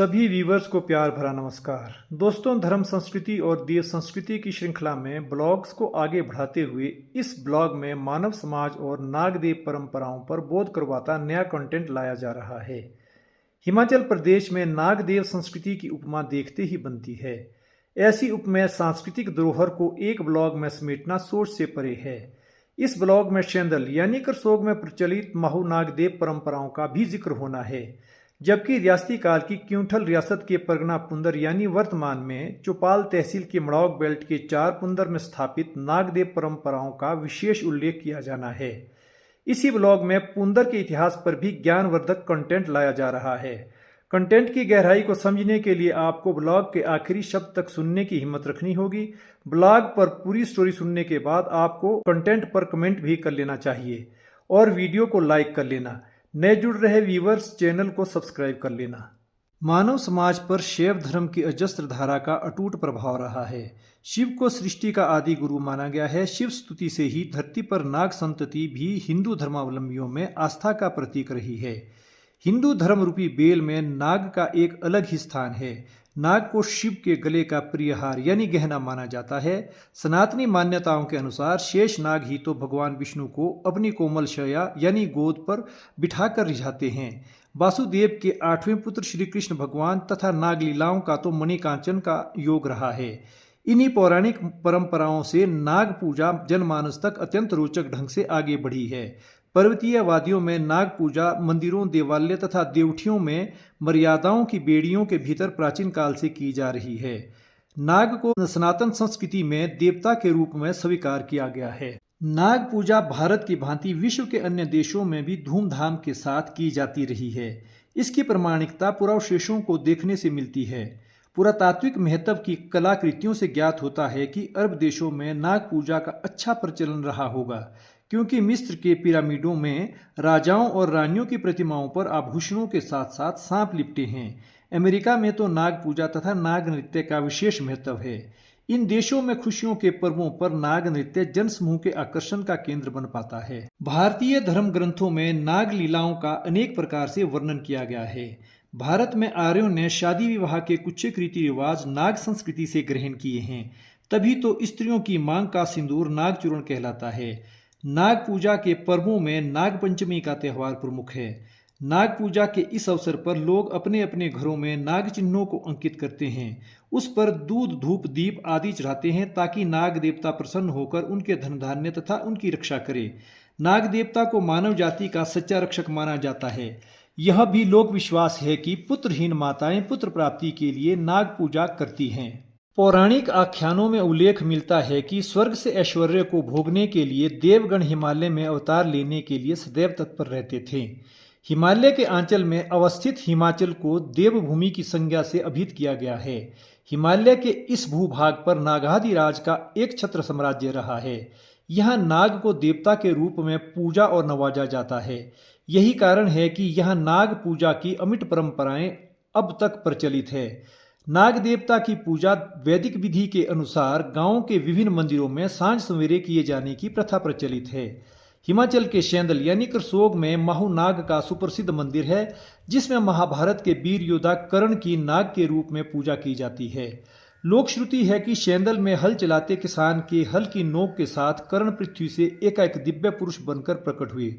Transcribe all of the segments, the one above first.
सभी व्यूवर्स को प्यार भरा नमस्कार। दोस्तों, धर्म संस्कृति और देव संस्कृति की श्रृंखला में ब्लॉग्स को आगे बढ़ाते हुए इस ब्लॉग में मानव समाज और नागदेव परंपराओं पर बोध करवाता नया कंटेंट लाया जा रहा है। हिमाचल प्रदेश में नागदेव संस्कृति की उपमा देखते ही बनती है। ऐसी उपमेय सांस्कृतिक धरोहर को एक ब्लॉग में समेटना सोच से परे है। इस ब्लॉग में शेंदल यानी करसोग में प्रचलित महू नागदेव परंपराओं का भी जिक्र होना है, जबकि रियासती काल की क्यूंठल रियासत के परगना पुंदर यानी वर्तमान में चौपाल तहसील के मड़ौग बेल्ट के 4 पुंदर में स्थापित नागदेव परंपराओं का विशेष उल्लेख किया जाना है। इसी ब्लॉग में पुंदर के इतिहास पर भी ज्ञानवर्धक कंटेंट लाया जा रहा है। कंटेंट की गहराई को समझने के लिए आपको ब्लॉग के आखिरी शब्द तक सुनने की हिम्मत रखनी होगी। ब्लॉग पर पूरी स्टोरी सुनने के बाद आपको कंटेंट पर कमेंट भी कर लेना चाहिए और वीडियो को लाइक कर लेना। नए जुड़ रहे व्यूवर्स चैनल को सब्सक्राइब कर लेना। मानव समाज पर शैव धर्म की अजस्त्र धारा का अटूट प्रभाव रहा है। शिव को सृष्टि का आदि गुरु माना गया है। शिव स्तुति से ही धरती पर नाग संतति भी हिंदू धर्मावलंबियों में आस्था का प्रतीक रही है। हिंदू धर्म रूपी बेल में नाग का एक अलग ही स्थान है। नाग को शिव के गले का प्रिय हार यानी गहना माना जाता है। सनातनी मान्यताओं के अनुसार शेष नाग ही तो भगवान विष्णु को अपनी कोमल शया यानी गोद पर बिठाकर रिझाते हैं। वासुदेव के 8वें पुत्र श्री कृष्ण भगवान तथा नागलीलाओं का तो मणिकांचन का योग रहा है। इन्हीं पौराणिक परंपराओं से नाग पूजा जनमानस तक अत्यंत रोचक ढंग से आगे बढ़ी है। पर्वतीय वादियों में नाग पूजा मंदिरों, देवालय तथा देवठियों में मर्यादाओं की बेड़ियों के भीतर प्राचीन काल से की जा रही है। नाग को सनातन संस्कृति में देवता के रूप में स्वीकार किया गया है। नाग पूजा भारत की भांति विश्व के अन्य देशों में भी धूमधाम के साथ की जाती रही है। इसकी प्रामाणिकता पुरावशेषों को देखने से मिलती है। पुरातात्विक महत्व की कलाकृतियों से ज्ञात होता है कि अरब देशों में नाग पूजा का अच्छा प्रचलन रहा होगा, क्योंकि मिस्र के पिरामिडों में राजाओं और रानियों की प्रतिमाओं पर आभूषणों के साथ साथ सांप लिपटे हैं। अमेरिका में तो नाग पूजा तथा नाग नृत्य का विशेष महत्व है। इन देशों में खुशियों के पर्वों पर नाग नृत्य जनसमूह के आकर्षण का केंद्र बन पाता है। भारतीय धर्म ग्रंथों में नाग लीलाओं का अनेक प्रकार से वर्णन किया गया है। भारत में आर्यों ने शादी विवाह के कुछ रीति रिवाज नाग संस्कृति से ग्रहण किए हैं। तभी तो स्त्रियों की मांग का सिंदूर नाग चूर्ण कहलाता है। नाग पूजा के पर्वों में नाग पंचमी का त्यौहार प्रमुख है। नाग पूजा के इस अवसर पर लोग अपने अपने घरों में नाग चिन्हों को अंकित करते हैं। उस पर दूध, धूप, दीप आदि चढ़ाते हैं ताकि नाग देवता प्रसन्न होकर उनके धन धान्य तथा उनकी रक्षा करे। नाग देवता को मानव जाति का सच्चा रक्षक माना जाता है। यह भी लोक विश्वास है कि पुत्रहीन माताएं पुत्र प्राप्ति के लिए नाग पूजा करती हैं। पौराणिक आख्यानों में उल्लेख मिलता है कि स्वर्ग से ऐश्वर्य को भोगने के लिए देवगण हिमालय में अवतार लेने के लिए सदैव तत्पर रहते थे। हिमालय के आंचल में अवस्थित हिमाचल को देवभूमि की संज्ञा से अभिहित किया गया है। हिमालय के इस भूभाग पर नागाधिराज का एक छत्र साम्राज्य रहा है। यहाँ नाग को देवता के रूप में पूजा और नवाजा जाता है। यही कारण है कि यहाँ नाग पूजा की अमिट परंपराएं अब तक प्रचलित है। नाग देवता की पूजा वैदिक विधि के अनुसार गांवों के विभिन्न मंदिरों में सांझ सवेरे किए जाने की प्रथा प्रचलित है। हिमाचल के शेंदल यानी करसोग में महू नाग का सुप्रसिद्ध मंदिर है, जिसमें महाभारत के वीर योद्धा कर्ण की नाग के रूप में पूजा की जाती है। लोक श्रुति है कि शेंदल में हल चलाते किसान के हल की नोक के साथ कर्ण पृथ्वी से एकाएक दिव्य पुरुष बनकर प्रकट हुए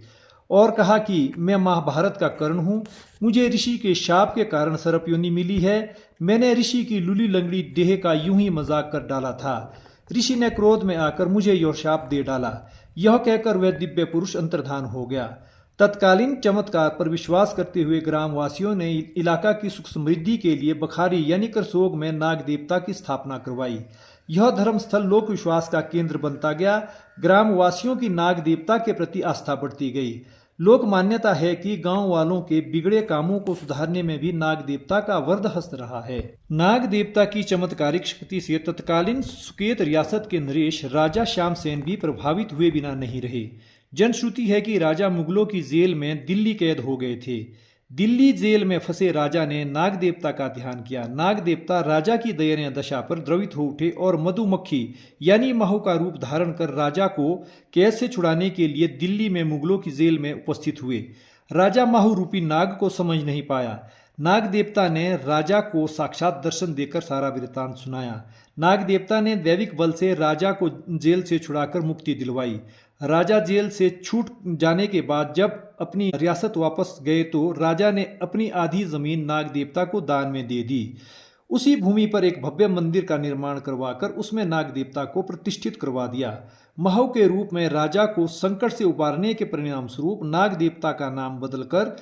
और कहा कि मैं महाभारत का कर्ण हूँ। मुझे ऋषि के शाप के कारण सर्प योनि मिली है। मैंने ऋषि की लूली लंगड़ी देह का यूं ही मजाक कर डाला था। ऋषि ने क्रोध में आकर मुझे यह शाप दे डाला। यह कहकर वह दिव्य पुरुष अंतर्धान हो गया। तत्कालीन चमत्कार पर विश्वास करते हुए ग्रामवासियों ने इलाका की सुख समृद्धि के लिए बखारी यानी करसोग में नाग देवता की स्थापना करवाई। यह धर्मस्थल लोक विश्वास का केंद्र बनता गया। ग्रामवासियों की नाग देवता के प्रति आस्था बढ़ती गई। लोक मान्यता है कि गांव वालों के बिगड़े कामों को सुधारने में भी नाग देवता का वरदहस्त रहा है। नाग देवता की चमत्कारिक शक्ति से तत्कालीन सुकेत रियासत के नरेश राजा श्यामसेन भी प्रभावित हुए बिना नहीं रहे। जनश्रुति है कि राजा मुगलों की जेल में दिल्ली कैद हो गए थे। दिल्ली जेल में फंसे राजा ने नाग देवता का ध्यान किया। नाग देवता राजा की दयनीय दशा पर द्रवित हो उठे और मधुमक्खी यानी महू का रूप धारण कर राजा को कैद से छुड़ाने के लिए दिल्ली में मुगलों की जेल में उपस्थित हुए। राजा महू रूपी नाग को समझ नहीं पाया। नाग देवता ने राजा को साक्षात दर्शन देकर सारा वृत्तांत सुनाया। नाग देवता ने दैविक बल से राजा को जेल से छुड़ाकर मुक्ति दिलवाई। राजा जेल से छूट जाने के बाद जब अपनी रियासत वापस गए तो राजा ने अपनी आधी जमीन नाग देवता को दान में दे दी। उसी भूमि पर एक भव्य मंदिर का निर्माण करवाकर उसमें नाग देवता को प्रतिष्ठित करवा दिया। महू के रूप में राजा को संकट से उबारने के परिणाम स्वरूप नाग देवता का नाम बदलकर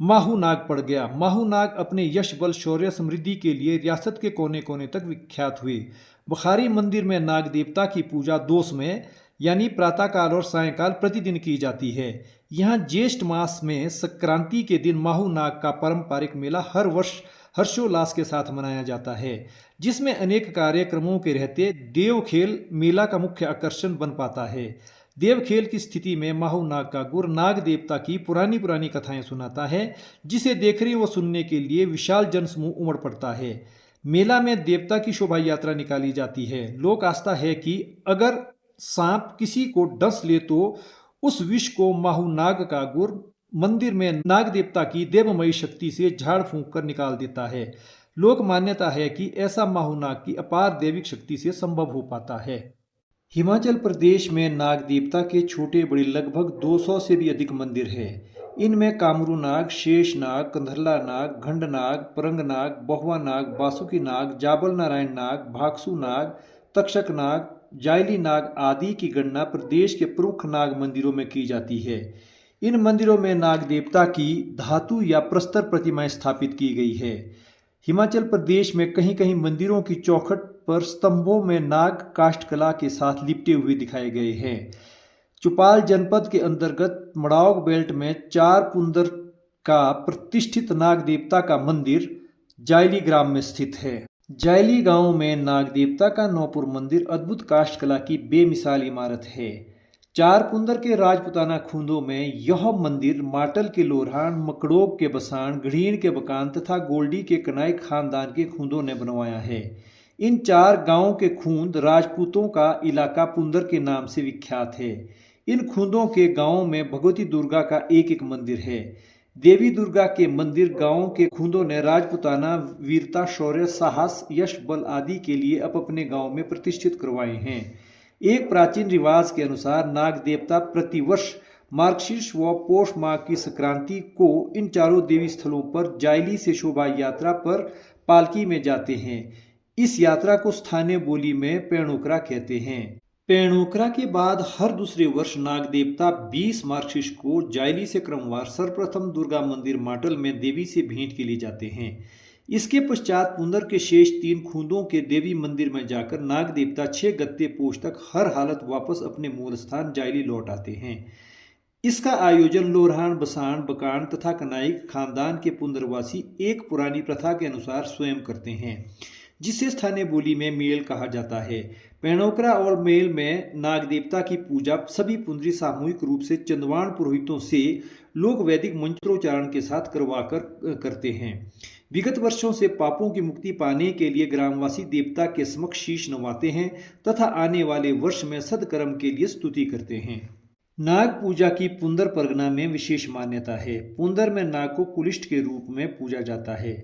माहू नाग पड़ गया। माहू नाग अपने यश बल शौर्य समृद्धि के लिए रियासत के कोने कोने तक विख्यात हुए। बुखारी मंदिर में नाग देवता की पूजा 2 समय यानी प्रातःकाल और सायंकाल प्रतिदिन की जाती है। यहाँ ज्येष्ठ मास में संक्रांति के दिन माहू नाग का पारंपरिक मेला हर वर्ष हर्षोल्लास के साथ मनाया जाता है, जिसमें अनेक कार्यक्रमों के रहते देव खेल मेला का मुख्य आकर्षण बन पाता है। देव खेल की स्थिति में माहू नाग का गुर नाग देवता की पुरानी कथाएं सुनाता है, जिसे देखने व सुनने के लिए विशाल जनसमूह उमड़ पड़ता है। मेला में देवता की शोभा यात्रा निकाली जाती है। लोक आस्था है कि अगर सांप किसी को डस ले तो उस विष को माहू नाग का गुर मंदिर में नाग देवता की देवमयी शक्ति से झाड़ फूंक कर निकाल देता है। लोक मान्यता है कि ऐसा माहू नाग की अपार दैविक शक्ति से संभव हो पाता है। हिमाचल प्रदेश में नाग देवता के छोटे बड़े लगभग 200 से भी अधिक मंदिर हैं। इनमें कामरू नाग, शेष नाग, कंधरला नाग, घंड नाग, परंग नाग, बहुआ नाग, बासुकी नाग, जाबल नारायण नाग, भागसू नाग, तक्षक नाग, जायली नाग आदि की गणना प्रदेश के प्रमुख नाग मंदिरों में की जाती है। इन मंदिरों में नाग देवता की धातु या प्रस्तर प्रतिमाएं स्थापित की गई है। हिमाचल प्रदेश में कहीं कहीं मंदिरों की चौखट पर स्तंभों में नाग काष्ठकला के साथ लिपटे हुए दिखाए गए हैं। चौपाल जनपद के अंतर्गत मड़ाव बेल्ट में 4 पुंदर का प्रतिष्ठित नाग देवता का मंदिर जायली ग्राम में स्थित है। जायली गांव में नाग देवता का नौपुर मंदिर अद्भुत काष्ठकला की बेमिसाल इमारत है। 4 पुंदर के राजपुताना खूंदों में यह मंदिर माटल के लोरहान, मकड़ोब के बसाण, घड़ीन के बकान तथा गोल्डी के कनाई खानदान के खूंदों ने बनवाया है। इन 4 गांवों के खूंद राजपूतों का इलाका पुंदर के नाम से विख्यात है। इन खूंदों के गांवों में भगवती दुर्गा का एक मंदिर है। देवी दुर्गा के मंदिर गांवों के खूंदों ने राजपुताना वीरता, शौर्य, साहस, यश, बल आदि के लिए अपने गांव में प्रतिष्ठित करवाए हैं। एक प्राचीन रिवाज के अनुसार नाग देवता प्रतिवर्ष मार्गशीर्ष व पौष माह की संक्रांति को इन 4 देवी स्थलों पर जायली से शोभा यात्रा पर पालकी में जाते हैं। इस यात्रा को स्थानीय बोली में पेणोकरा कहते हैं। पेणोकरा के बाद हर दूसरे वर्ष नाग देवता 20 मार्गशीर्ष को जायली से क्रमवार सर्वप्रथम दुर्गा मंदिर माटल में देवी से भेंट के लिए जाते हैं। इसके पश्चात पुंदर के शेष 3 खूंदों के देवी मंदिर में जाकर नाग देवता 6 गत्ते पोष तक हर हालत वापस अपने मूल स्थान जायली लौट आते हैं। इसका आयोजन लोरहान, बसाण, बकान तथा कनाइक खानदान के पुंदरवासी एक पुरानी प्रथा के अनुसार स्वयं करते हैं, जिसे स्थानीय बोली में मेल कहा जाता है। पेणोकरा और मेल में नाग देवता की पूजा सभी पुंदरी सामूहिक रूप से चंदवान पुरोहितों से लोक वैदिक मंत्रोच्चारण के साथ करवाकर करते हैं। विगत वर्षों से पापों की मुक्ति पाने के लिए ग्रामवासी देवता के समक्ष शीश नवाते हैं तथा आने वाले वर्ष में सदकर्म के लिए स्तुति करते हैं। नाग पूजा की पुंदर परगना में विशेष मान्यता है। पुंदर में नाग को कुलिष्ठ के रूप में पूजा जाता है।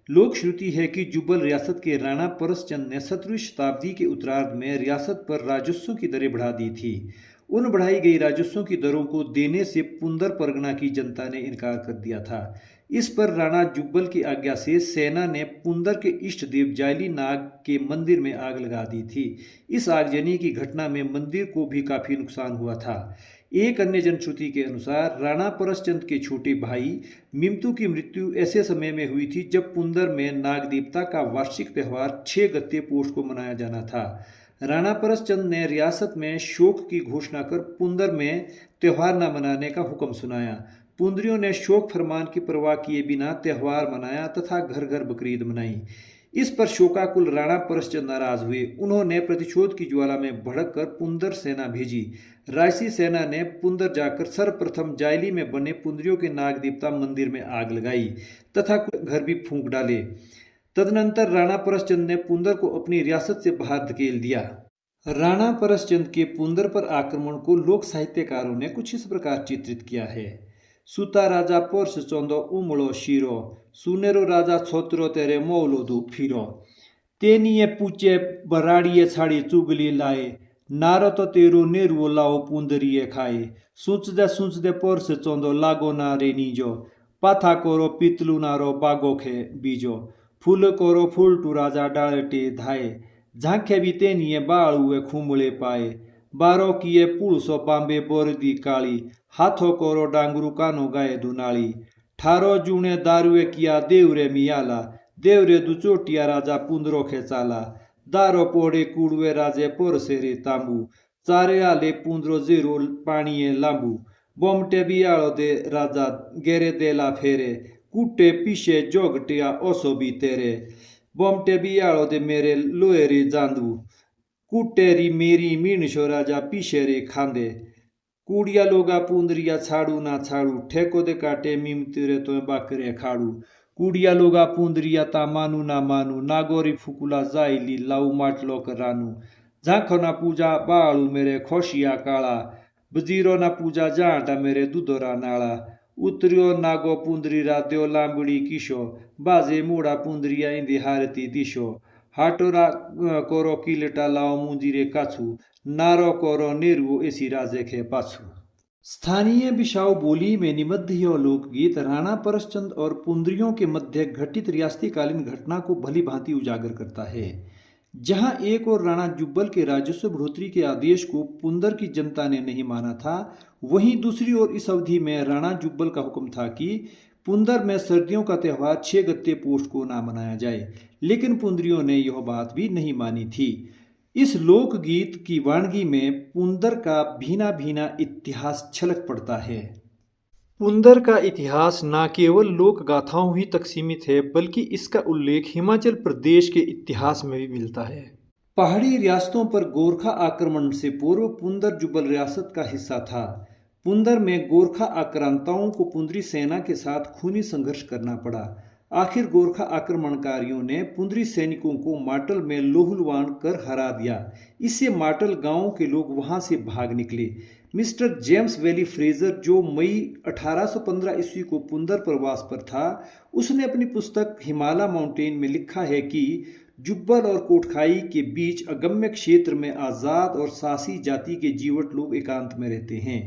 लोक श्रुति है कि जुब्बल रियासत के राणा परसचंद ने 17वीं शताब्दी के उत्तरार्ध में रियासत पर राजस्व की दरें बढ़ा दी थी। उन बढ़ाई गई राजस्व की दरों को देने से पुंदर परगना की जनता ने इनकार कर दिया था। इस पर राणा जुब्बल की आज्ञा से सेना ने पुंदर के इष्ट देव जायली नाग के मंदिर में आग लगा दी थी। इस आगजनी की घटना में मंदिर को भी काफी नुकसान हुआ था। एक अन्य जनश्रुति के अनुसार राणा परसचंद के छोटे भाई मिमतू की मृत्यु ऐसे समय में हुई थी जब पुंदर में नाग देवता का वार्षिक त्यौहार 6 गत्ते पोष को मनाया जाना था। राणा परसचंद ने रियासत में शोक की घोषणा कर पुंदर में त्यौहार न मनाने का हुक्म सुनाया। पुंदरियों ने शोक फरमान की परवाह किए बिना त्यौहार मनाया तथा घर घर बकरीद मनाई। इस पर शोकाकुल राणा परसचंद नाराज हुए। उन्होंने प्रतिशोध की ज्वाला में भड़क कर पुंदर सेना भेजी। रायसी सेना ने पुंदर जाकर सर्वप्रथम जायली में बने पुंदरियों के नाग देवता मंदिर में आग लगाई तथा घर भी फूंक डाले। तदनंतर राणा परसचंद ने पुंदर को अपनी रियासत से बाहर धकेल दिया। राणा परसचंद के पुंदर पर आक्रमण को लोक साहित्यकारों ने कुछ इस प्रकार चित्रित किया है। सुता राजा पोर्स चोंदो उमड़ो शीरो, सुनेरो राजा छोत्रो तेरे मौलोदू फिरो। तेनिये पूचे बराड़िए छाड़ी चुगली लाए, नारो तो तेरो नेरुओ लाओ पुंदरिए खाए। सूच दे पोर्स चोंदो लागो ना रे नीजो, पाथा कोरो पितलू नारो बागो खे बीजो। फूल कोरो फूल टू राजा डालटे धाए, झांखे भी तेनिये बालुए खुमले पाए। बारो किए पुलसो बांबे बोरदी काली, हाथों कोरो डांगरू कानो गाए दुनाली। ठारो जूने दारुए किया देवरे मियाला, देवरे दुचोटिया राजा पुंदरो खेचाला। दारो पोड़े कूड़वे राजे पोरसेरे तांबू, चारे आले पुंदरो जेरो पाणिये लांबू। बोमटे बियालो दे राजा गेरे देला फेरे, कूटे पीछे जोगटिया ओसो भी तेरे। बोमटे बियालो दे मेरे लोएरे जांदू, कूटेरी मेरी मीनशो राजा पीछे रे खांदे। कूड़िया लोगा पुंदरिया छाड़ू ना छाड़ू, ठेको दे काटे मीम तेरे तो बाकरे खाड़ू। कूड़िया लोगा पुंदरिया ता मानू ना मानू, नागोरी फुकुला जाइली लाऊ माटलो करानू। झांखो ना पूजा बाळू मेरे खोशिया काला, बजीरो ना पूजा जाटा मेरे दुदोरा नाला। उतरियो नागो पुंदरी राध्यो लांबड़ी किशो, बाजे मूड़ा पुंदरिया इंदी हारती दिशो। हाटोरा कोरो किलटा लाओ मुंजीरे काछू, नारो कोरो नेरुओ एसी राजे खे पाछू। स्थानीय बिशाऊ बोली में निबद्ध यह लोकगीत राणा परसचंद और पुंदरियों के मध्य घटित रियासतीकालीन घटना को भली भांति उजागर करता है। जहां एक और राणा जुब्बल के राजस्व बढ़ोतरी के आदेश को पुंदर की जनता ने नहीं माना था, वहीं दूसरी ओर इस अवधि में राणा जुब्बल का हुक्म था कि पुंदर में सर्दियों का त्यौहार 6 गत्ते पोष को ना मनाया जाए, लेकिन पुंदरियों ने यह बात भी नहीं मानी थी। इस लोकगीत की वानगी में पुंदर का भीना भीना इतिहास छलक पड़ता है। पुंदर का इतिहास न केवल लोक गाथाओं ही तक सीमित है, बल्कि इसका उल्लेख हिमाचल प्रदेश के इतिहास में भी मिलता है। पहाड़ी रियासतों पर गोरखा आक्रमण से पूर्व पुंदर जुब्बल रियासत का हिस्सा था। पुंदर में गोरखा आक्रांताओं को पुंदरी सेना के साथ खूनी संघर्ष करना पड़ा। आखिर गोरखा आक्रमणकारियों ने पुंदरी सैनिकों को माटल में लोहुलवान कर हरा दिया। इससे माटल गांव के लोग वहां से भाग निकले। मिस्टर जेम्स वैली फ्रेजर, जो मई 1815 ईस्वी को पुंदर प्रवास पर था, उसने अपनी पुस्तक हिमालय माउंटेन में लिखा है कि जुब्बल और कोटखाई के बीच अगम्य क्षेत्र में आज़ाद और सासी जाति के जीवट लोग एकांत में रहते हैं।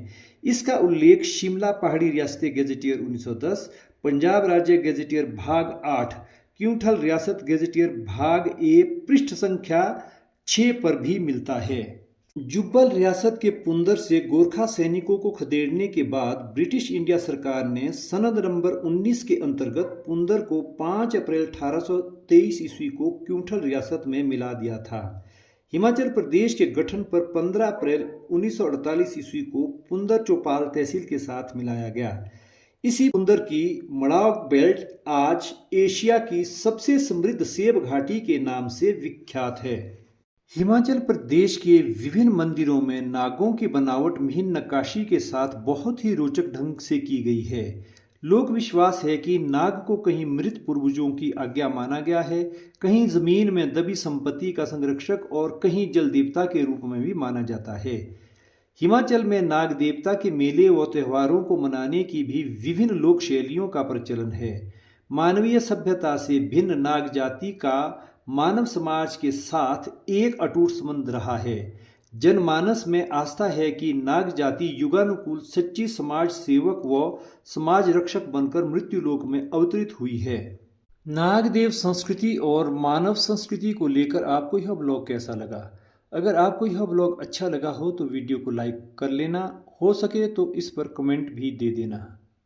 इसका उल्लेख शिमला पहाड़ी रियासत गैजेटियर 1910, पंजाब राज्य गैजेटियर भाग 8, क्यूंठल रियासत गैजेटियर भाग ए पृष्ठ संख्या 6 पर भी मिलता है। जुब्बल रियासत के पुंदर से गोरखा सैनिकों को खदेड़ने के बाद ब्रिटिश इंडिया सरकार ने सनद नंबर 19 के अंतर्गत पुंदर को 5 अप्रैल 1823 ईस्वी को क्यूंठल रियासत में मिला दिया था। हिमाचल प्रदेश के गठन पर 15 अप्रैल 1948 ईस्वी को पुंदर चौपाल तहसील के साथ मिलाया गया। इसी पुंदर की मड़ाव बेल्ट आज एशिया की सबसे समृद्ध सेब घाटी के नाम से विख्यात है। हिमाचल प्रदेश के विभिन्न मंदिरों में नागों की बनावट मिहिन नक्काशी के साथ बहुत ही रोचक ढंग से की गई है। लोक विश्वास है कि नाग को कहीं मृत पूर्वजों की आज्ञा माना गया है, कहीं जमीन में दबी संपत्ति का संरक्षक और कहीं जल देवता के रूप में भी माना जाता है। हिमाचल में नाग देवता के मेले व त्योहारों को मनाने की भी विभिन्न लोक शैलियों का प्रचलन है। मानवीय सभ्यता से भिन्न नाग जाति का मानव समाज के साथ एक अटूट संबंध रहा है। जनमानस में आस्था है कि नाग जाति युगानुकूल सच्ची समाज सेवक व समाज रक्षक बनकर मृत्युलोक में अवतरित हुई है। नागदेव संस्कृति और मानव संस्कृति को लेकर आपको यह ब्लॉग कैसा लगा? अगर आपको यह ब्लॉग अच्छा लगा हो तो वीडियो को लाइक कर लेना, हो सके तो इस पर कमेंट भी दे देना।